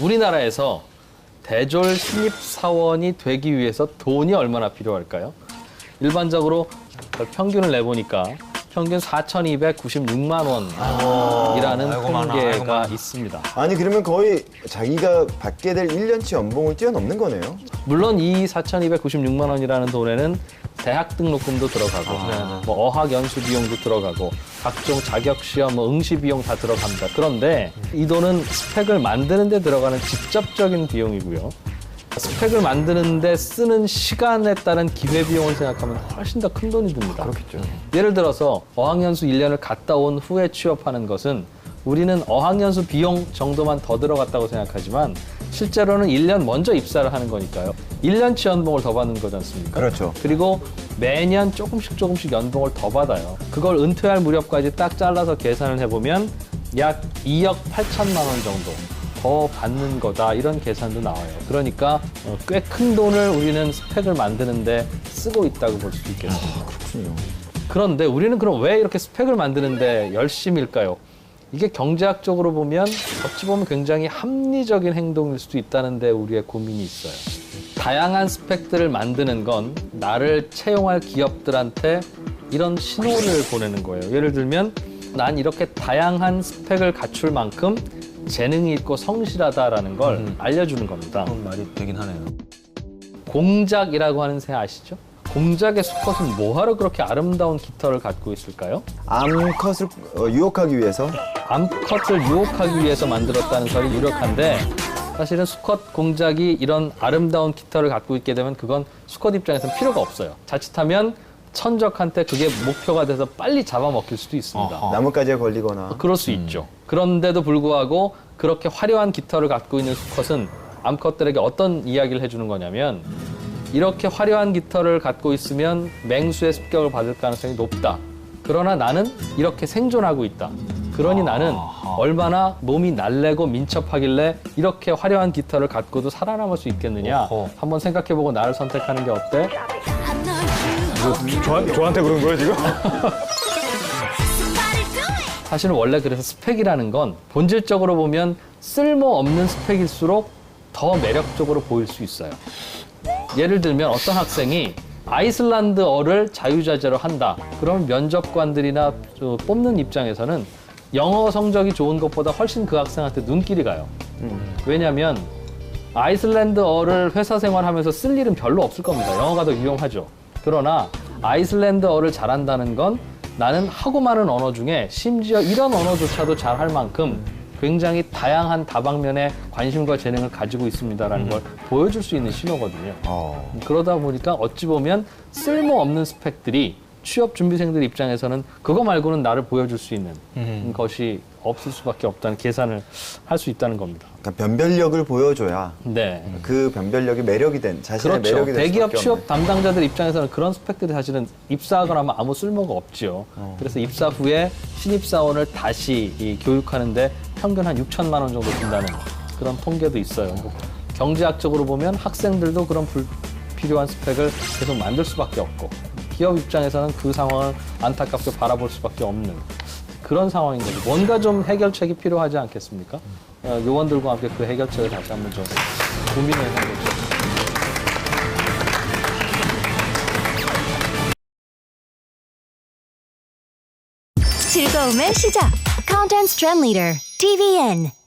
우리나라에서 대졸 신입사원이 되기 위해서 돈이 얼마나 필요할까요? 일반적으로 평균을 내보니까 평균 4,296만 원이라는 통계가 있습니다. 아니 그러면 거의 자기가 받게 될 1년치 연봉을 뛰어넘는 거네요. 물론 이 4,296만 원이라는 돈에는 대학 등록금도 들어가고 뭐 어학 연수 비용도 들어가고 각종 자격 시험, 뭐 응시 비용 다 들어갑니다. 그런데 이 돈은 스펙을 만드는 데 들어가는 직접적인 비용이고요. 스펙을 만드는 데 쓰는 시간에 따른 기회비용을 생각하면 훨씬 더 큰 돈이 듭니다. 그렇겠죠. 예를 들어서 어학연수 1년을 갔다 온 후에 취업하는 것은 우리는 어학연수 비용 정도만 더 들어갔다고 생각하지만 실제로는 1년 먼저 입사를 하는 거니까요. 1년치 연봉을 더 받는 거지 않습니까? 그렇죠. 그리고 매년 조금씩 연봉을 더 받아요. 그걸 은퇴할 무렵까지 딱 잘라서 계산을 해보면 약 2억 8천만 원 정도 더 받는 거다, 이런 계산도 나와요. 그러니까 꽤 큰 돈을 우리는 스펙을 만드는데 쓰고 있다고 볼 수 있겠습니다. 그렇군요. 그런데 우리는 그럼 왜 이렇게 스펙을 만드는데 열심일까요? 이게 경제학적으로 보면 어찌 보면 굉장히 합리적인 행동일 수도 있다는데 우리의 고민이 있어요. 다양한 스펙들을 만드는 건 나를 채용할 기업들한테 이런 신호를 보내는 거예요. 예를 들면 난 이렇게 다양한 스펙을 갖출 만큼 재능이 있고 성실하다라는 걸 알려주는 겁니다. 그런 말이 되긴 하네요. 공작이라고 하는 새 아시죠? 공작의 수컷은 뭐하러 그렇게 아름다운 깃털을 갖고 있을까요? 암컷을 유혹하기 위해서. 암컷을 유혹하기 위해서 만들었다는 설이 유력한데 사실은 수컷 공작이 이런 아름다운 깃털을 갖고 있게 되면 그건 수컷 입장에서는 필요가 없어요. 자칫하면 천적한테 그게 목표가 돼서 빨리 잡아먹힐 수도 있습니다. 나뭇가지에 걸리거나. 그럴 수 있죠. 그런데도 불구하고 그렇게 화려한 깃털을 갖고 있는 수컷은 암컷들에게 어떤 이야기를 해주는 거냐면 이렇게 화려한 깃털을 갖고 있으면 맹수의 습격을 받을 가능성이 높다. 그러나 나는 이렇게 생존하고 있다. 그러니 나는 얼마나 몸이 날래고 민첩하길래 이렇게 화려한 깃털을 갖고도 살아남을 수 있겠느냐. 한번 생각해보고 나를 선택하는 게 어때? 저한테 그런 거예요, 지금? 사실은 원래 그래서 스펙이라는 건 본질적으로 보면 쓸모없는 스펙일수록 더 매력적으로 보일 수 있어요. 예를 들면 어떤 학생이 아이슬란드어를 자유자재로 한다. 그러면 면접관들이나 뽑는 입장에서는 영어 성적이 좋은 것보다 훨씬 그 학생한테 눈길이 가요. 왜냐하면 아이슬란드어를 회사 생활하면서 쓸 일은 별로 없을 겁니다. 영어가 더 유용하죠. 그러나 아이슬란드어를 잘한다는 건 나는 하고 많은 언어 중에 심지어 이런 언어조차도 잘할 만큼 굉장히 다양한 다방면의 관심과 재능을 가지고 있습니다라는 걸 보여줄 수 있는 신호거든요. 그러다 보니까 어찌 보면 쓸모없는 스펙들이 취업 준비생들 입장에서는 그거 말고는 나를 보여줄 수 있는 것이 없을 수밖에 없다는 계산을 할 수 있다는 겁니다. 그러니까 변별력을 보여줘야 네. 그 변별력이 매력이 된, 자신의 그렇죠. 매력이 될 대기업 수밖에 취업 없는. 담당자들 입장에서는 그런 스펙들이 사실은 입사하거나 하면 아무 쓸모가 없죠. 그래서 입사 후에 신입사원을 다시 교육하는데 평균 한 6천만 원 정도 든다는 그런 통계도 있어요. 경제학적으로 보면 학생들도 그런 불필요한 스펙을 계속 만들 수밖에 없고 기업 입장에서는 그 상황을 안타깝게 바라볼 수밖에 없는 그런 상황인 거죠. 뭔가 좀 해결책이 필요하지 않겠습니까? 요원들과 함께 그 해결책을 다시 한번 좀 고민해 보죠. 즐거움의 시작. Content Trend Leader, TVN.